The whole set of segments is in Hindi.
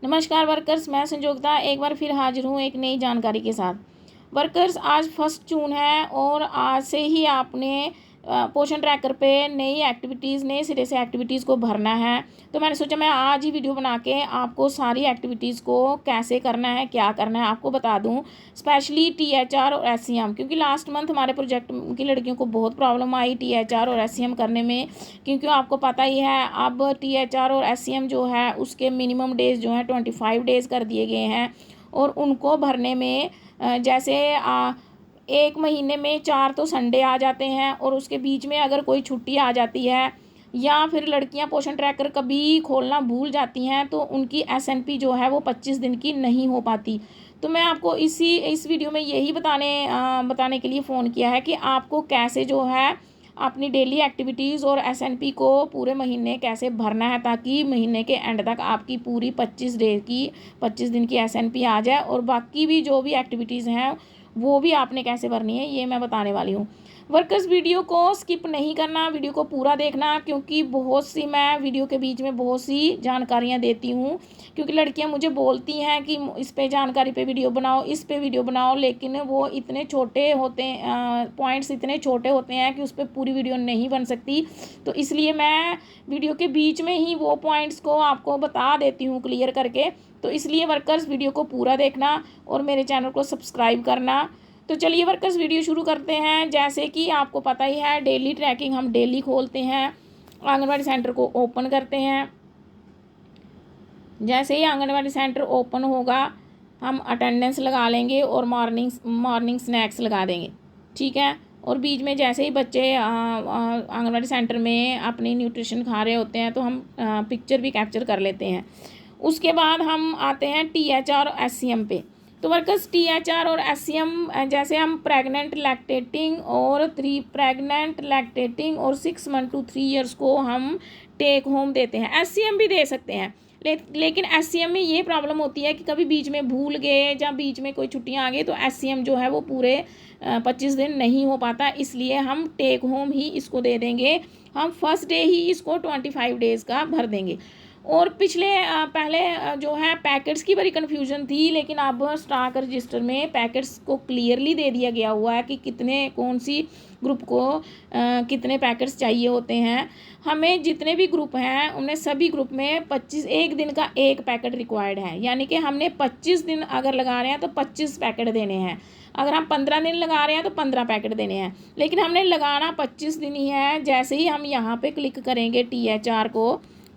नमस्कार वर्कर्स, मैं संजोगता एक बार फिर हाजिर हूँ एक नई जानकारी के साथ। वर्कर्स, आज 1 जून है और आज से ही आपने पोषण ट्रैकर पे नई एक्टिविटीज़ नए सिरे से एक्टिविटीज़ को भरना है। तो मैंने सोचा मैं आज ही वीडियो बना के आपको सारी एक्टिविटीज़ को कैसे करना है, क्या करना है आपको बता दूं। स्पेशली THR और SCM, क्योंकि लास्ट मंथ हमारे प्रोजेक्ट की लड़कियों को बहुत प्रॉब्लम आई THR और SCM करने में। क्योंकि आपको पता ही है अब THR और SCM जो है उसके मिनिमम डेज़ जो है 25 डेज़ कर दिए गए हैं। और उनको भरने में जैसे एक महीने में 4 तो संडे आ जाते हैं और उसके बीच में अगर कोई छुट्टी आ जाती है या फिर लड़कियां पोषण ट्रैकर कभी खोलना भूल जाती हैं तो उनकी SNP जो है वो 25 दिन की नहीं हो पाती। तो मैं आपको इस वीडियो में यही बताने के लिए फ़ोन किया है कि आपको कैसे जो है अपनी डेली एक्टिविटीज़ और SNP को पूरे महीने कैसे भरना है, ताकि महीने के एंड तक आपकी पूरी 25 दिन की SNP आ जाए। और बाकी भी जो भी एक्टिविटीज़ हैं वो भी आपने कैसे भरनी है ये मैं बताने वाली हूँ। वर्कर्स, वीडियो को स्किप नहीं करना, वीडियो को पूरा देखना, क्योंकि मैं वीडियो के बीच में बहुत सी जानकारियाँ देती हूँ। क्योंकि लड़कियाँ मुझे बोलती हैं कि इस पे जानकारी पे वीडियो बनाओ, इस पे वीडियो बनाओ, लेकिन वो इतने छोटे होते हैं, पॉइंट्स इतने छोटे होते हैं कि उस पर पूरी वीडियो नहीं बन सकती। तो इसलिए मैं वीडियो के बीच में ही वो पॉइंट्स को आपको बता देती हूँ क्लियर करके। तो इसलिए वर्कर्स, वीडियो को पूरा देखना और मेरे चैनल को सब्सक्राइब करना। तो चलिए वर्कर्स, वीडियो शुरू करते हैं। जैसे कि आपको पता ही है डेली ट्रैकिंग हम डेली खोलते हैं, आंगनवाड़ी सेंटर को ओपन करते हैं। जैसे ही आंगनवाड़ी सेंटर ओपन होगा हम अटेंडेंस लगा लेंगे और मॉर्निंग स्नैक्स लगा देंगे, ठीक है। और बीच में जैसे ही बच्चे आंगनवाड़ी सेंटर में अपनी न्यूट्रिशन खा रहे होते हैं तो हम पिक्चर भी कैप्चर कर लेते हैं। उसके बाद हम आते हैं THR और SCM पे। तो वर्कर्स, THR और SCM जैसे हम प्रेग्नेंट लैक्टेटिंग और 6 मंथ टू 3 ईयर्स को हम टेक होम देते हैं। SCM भी दे सकते हैं, लेकिन SCM में ये प्रॉब्लम होती है कि कभी बीच में भूल गए या बीच में कोई छुट्टियां आ गई तो SCM जो है वो पूरे 25 दिन नहीं हो पाता। इसलिए हम टेक होम ही इसको दे देंगे, हम फर्स्ट डे ही इसको 25 डेज़ का भर देंगे। और पहले जो है पैकेट्स की बड़ी कन्फ्यूजन थी, लेकिन अब स्टॉक रजिस्टर में पैकेट्स को क्लियरली दे दिया गया हुआ है कि कौन सी ग्रुप को कितने पैकेट्स चाहिए होते हैं। हमें जितने भी ग्रुप हैं उनमें सभी ग्रुप में 1 दिन का 1 पैकेट रिक्वायर्ड है। यानी कि हमने 25 दिन अगर लगा रहे हैं तो 25 पैकेट देने हैं। अगर हम 15 दिन लगा रहे हैं तो 15 पैकेट देने हैं, लेकिन हमने लगाना 25 दिन ही है। जैसे ही हम यहाँ पे क्लिक करेंगे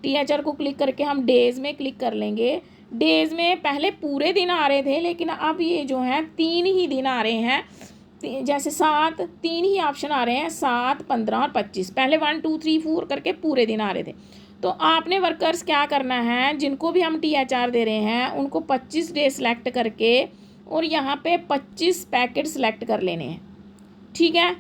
THR को क्लिक करके हम डेज़ में क्लिक कर लेंगे। डेज़ में पहले पूरे दिन आ रहे थे, लेकिन अब ये जो है 3 ही दिन आ रहे हैं। जैसे 3 ही ऑप्शन आ रहे हैं, 7, 15 और 25। पहले 1, 2, 3, 4 करके पूरे दिन आ रहे थे। तो आपने वर्कर्स क्या करना है, जिनको भी हम THR दे रहे हैं उनको 25 डे सेलेक्ट करके और यहाँ पे 25 पैकेट सेलेक्ट कर लेने हैं, ठीक है।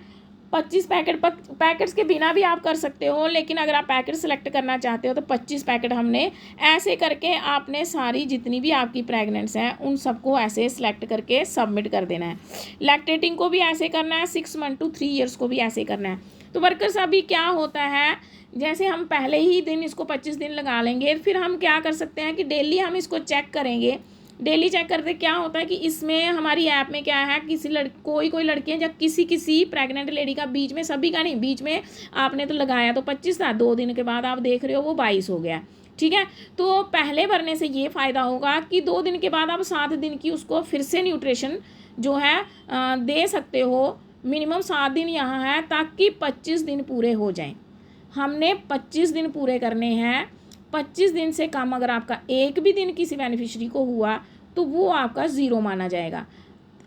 25 पैकेट्स के बिना भी आप कर सकते हो, लेकिन अगर आप पैकेट सेलेक्ट करना चाहते हो तो 25 पैकेट हमने ऐसे करके आपने सारी जितनी भी आपकी प्रेगनेंट्स हैं उन सबको ऐसे सेलेक्ट करके सबमिट कर देना है। लैक्टेटिंग को भी ऐसे करना है, 6 मंथ टू 3 ईयर्स को भी ऐसे करना है। तो वर्कर्स, अभी क्या होता है, जैसे हम पहले ही दिन इसको 25 दिन लगा लेंगे, फिर हम क्या कर सकते हैं कि डेली हम इसको चेक करेंगे। डेली चेक करते क्या होता है कि इसमें हमारी ऐप में क्या है, कोई लड़कियां या किसी प्रेग्नेंट लेडी का बीच में, सभी का नहीं, बीच में आपने तो लगाया तो 25 था, 2 दिन के बाद आप देख रहे हो वो 22 हो गया, ठीक है। तो पहले भरने से ये फ़ायदा होगा कि 2 दिन के बाद आप 7 दिन की उसको फिर से न्यूट्रिशन जो है दे सकते हो। मिनिमम 7 दिन यहाँ है ताकि 25 दिन पूरे हो जाएं। हमने 25 दिन पूरे करने हैं। 25 दिन से कम अगर आपका एक भी दिन किसी बेनिफिशियरी को हुआ तो वो आपका ज़ीरो माना जाएगा।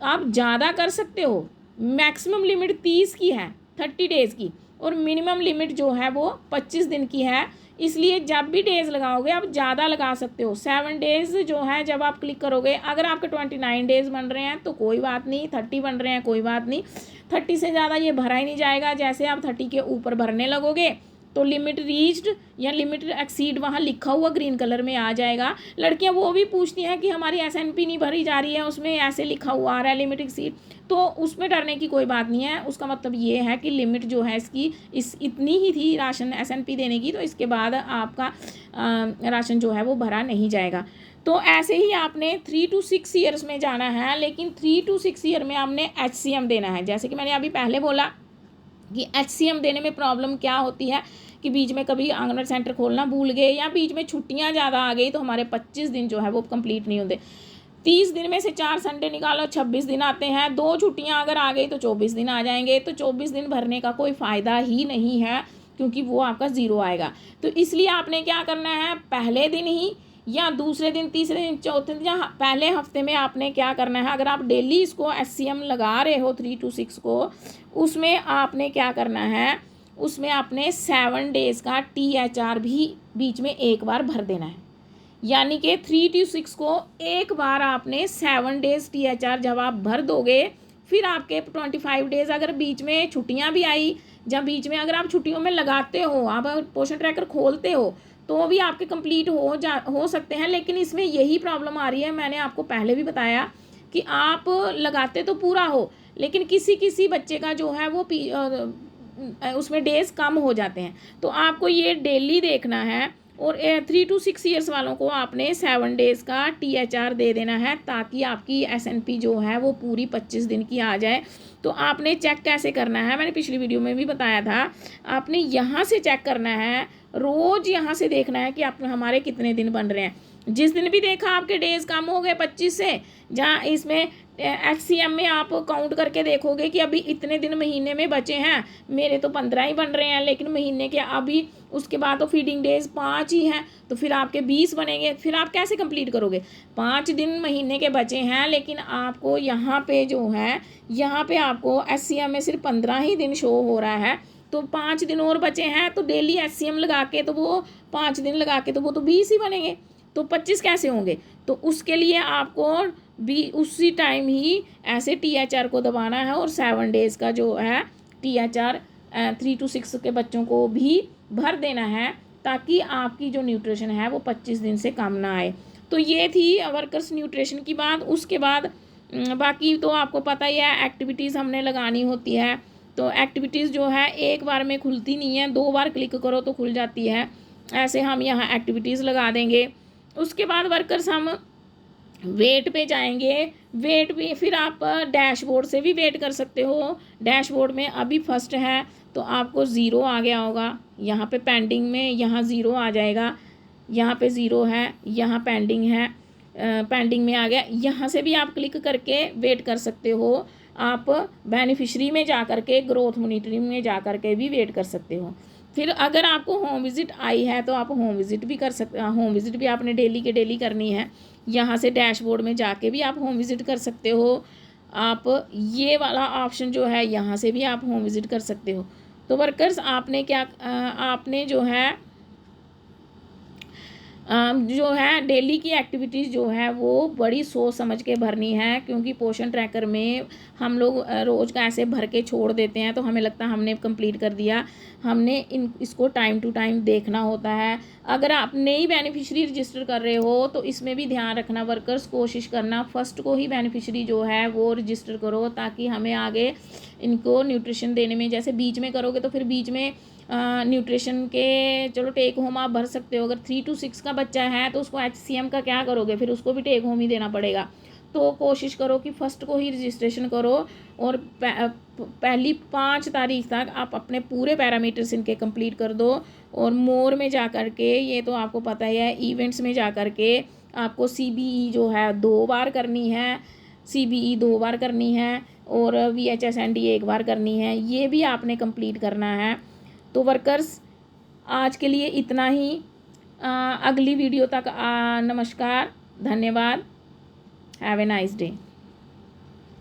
आप ज़्यादा कर सकते हो, मैक्सिमम लिमिट 30 की है, 30 डेज़ की, और मिनिमम लिमिट जो है वो 25 दिन की है। इसलिए जब भी डेज़ लगाओगे आप ज़्यादा लगा सकते हो। 7 डेज़ जो है जब आप क्लिक करोगे, अगर आपके 29 डेज़ बन रहे हैं तो कोई बात नहीं, 30 बन रहे हैं कोई बात नहीं, 30 से ज़्यादा ये भरा ही नहीं जाएगा। जैसे आप 30 के ऊपर भरने लगोगे तो लिमिट रीच्ड या लिमिट एक्सीड वहाँ लिखा हुआ ग्रीन कलर में आ जाएगा। लड़कियाँ वो भी पूछती हैं कि हमारी SNP नहीं भरी जा रही है, उसमें ऐसे लिखा हुआ आ रहा है लिमिट एक्सीड। तो उसमें डरने की कोई बात नहीं है। उसका मतलब ये है कि लिमिट जो है इसकी इतनी ही थी राशन SNP देने की, तो इसके बाद आपका राशन जो है वो भरा नहीं जाएगा। तो ऐसे ही आपने 3 to 6 ईयर्स में जाना है, लेकिन 3 to 6 ईयर में आपने HCM देना है। जैसे कि मैंने अभी पहले बोला कि HCM देने में प्रॉब्लम क्या होती है कि बीच में कभी आंगनबाड़ी सेंटर खोलना भूल गए या बीच में छुट्टियां ज़्यादा आ गई तो हमारे 25 दिन जो है वो कंप्लीट नहीं होते। 30 दिन में से 4 संडे निकालो, 26 दिन आते हैं। 2 छुट्टियां अगर आ गई तो 24 दिन आ जाएंगे। तो 24 दिन भरने का कोई फ़ायदा ही नहीं है, क्योंकि वो आपका ज़ीरो आएगा। तो इसलिए आपने क्या करना है, पहले दिन ही या दूसरे दिन, तीसरे दिन, चौथे दिन या पहले हफ्ते में आपने क्या करना है, अगर आप डेली इसको HCM लगा रहे हो 3 to 6 को, उसमें आपने क्या करना है, उसमें आपने 7 डेज़ का THR भी बीच में एक बार भर देना है। यानी कि 3 to 6 को एक बार आपने 7 डेज़ THR जब आप भर दोगे, फिर आपके 25 डेज़ अगर बीच में छुट्टियां भी आई, जब बीच में अगर आप छुट्टियों में लगाते हो, आप पोषण ट्रैकर खोलते हो, तो भी आपके कंप्लीट हो सकते हैं। लेकिन इसमें यही प्रॉब्लम आ रही है, मैंने आपको पहले भी बताया कि आप लगाते तो पूरा हो, लेकिन किसी किसी बच्चे का जो है वो उसमें डेज़ कम हो जाते हैं। तो आपको ये डेली देखना है। और 3 to 6 ईयर्स वालों को आपने 7 डेज़ का THR दे देना है, ताकि आपकी SNP जो है वो पूरी 25 दिन की आ जाए। तो आपने चेक कैसे करना है, मैंने पिछली वीडियो में भी बताया था। आपने यहाँ से चेक करना है, रोज़ यहाँ से देखना है कि आप हमारे कितने दिन बन रहे हैं। जिस दिन भी देखा आपके डेज़ कम हो गए 25 से, जहाँ इसमें HCM में आप काउंट करके देखोगे कि अभी इतने दिन महीने में बचे हैं, मेरे तो 15 ही बन रहे हैं, लेकिन महीने के अभी उसके बाद तो फीडिंग डेज 5 ही हैं, तो फिर आपके 20 बनेंगे। फिर आप कैसे कंप्लीट करोगे, 5 दिन महीने के बचे हैं, लेकिन आपको यहाँ पे जो है, यहाँ पे आपको HCM में सिर्फ 15 ही दिन शो हो रहा है। तो 5 दिन और बचे हैं, तो डेली HCM लगा के तो वो 5 दिन लगा के तो वो तो 20 ही बनेंगे, तो 25 कैसे होंगे। तो उसके लिए आपको भी उसी टाइम ही ऐसे THR को दबाना है, और 7 डेज़ का जो है THR 3 to 6 के बच्चों को भी भर देना है, ताकि आपकी जो न्यूट्रिशन है वो 25 दिन से कम ना आए। तो ये थी वर्कर्स न्यूट्रिशन की बात। उसके बाद बाकी तो आपको पता ही है, एक्टिविटीज़ हमने लगानी होती है। तो एक्टिविटीज़ जो है एक बार में खुलती नहीं है, 2 बार क्लिक करो तो खुल जाती है। ऐसे हम यहाँ एक्टिविटीज़ लगा देंगे। उसके बाद वर्कर्स हम वेट पे जाएंगे। वेट भी फिर आप डैशबोर्ड से भी वेट कर सकते हो। डैशबोर्ड में अभी फर्स्ट है तो आपको 0 आ गया होगा, यहाँ पे पेंडिंग में यहाँ 0 आ जाएगा, यहाँ पे 0 है, यहाँ पेंडिंग है, पेंडिंग में आ गया। यहाँ से भी आप क्लिक करके वेट कर सकते हो। आप बेनिफिशरी में जा कर के, ग्रोथ मॉनिटरिंग में जा कर के भी वेट कर सकते हो। फिर अगर आपको होम विज़िट आई है तो आप होम विज़िट भी कर सकते, होम विज़िट भी आपने डेली के डेली करनी है। यहाँ से डैशबोर्ड में जाके भी आप होम विज़िट कर सकते हो। आप ये वाला ऑप्शन जो है, यहाँ से भी आप होम विज़िट कर सकते हो। तो वर्कर्स आपने क्या, आपने जो है डेली की एक्टिविटीज़ जो है वो बड़ी सोच समझ के भरनी है, क्योंकि पोषण ट्रैकर में हम लोग रोज़ का ऐसे भर के छोड़ देते हैं, तो हमें लगता है हमने कंप्लीट कर दिया। हमने इसको टाइम टू टाइम देखना होता है। अगर आप नई बेनिफिशरी रजिस्टर कर रहे हो तो इसमें भी ध्यान रखना वर्कर्स, कोशिश करना फर्स्ट को ही बेनिफिशरी जो है वो रजिस्टर करो, ताकि हमें आगे इनको न्यूट्रिशन देने में, जैसे बीच में करोगे तो फिर बीच में न्यूट्रिशन के चलो टेक होम आप भर सकते हो। अगर 3 to 6 का बच्चा है तो उसको HCM का क्या करोगे, फिर उसको भी टेक होम ही देना पड़ेगा। तो कोशिश करो कि फ़र्स्ट को ही रजिस्ट्रेशन करो, और पहली 5 तारीख तक आप अपने पूरे पैरामीटर्स इनके कंप्लीट कर दो। और मोर में जा कर के, ये तो आपको पता ही है, इवेंट्स में जा कर के आपको CBE जो है 2 बार करनी है, CBE 2 बार करनी है, और VHSND 1 बार करनी है। ये भी आपने कंप्लीट करना है। तो वर्कर्स आज के लिए इतना ही। अगली वीडियो तक नमस्कार, धन्यवाद, हैव ए नाइस डे।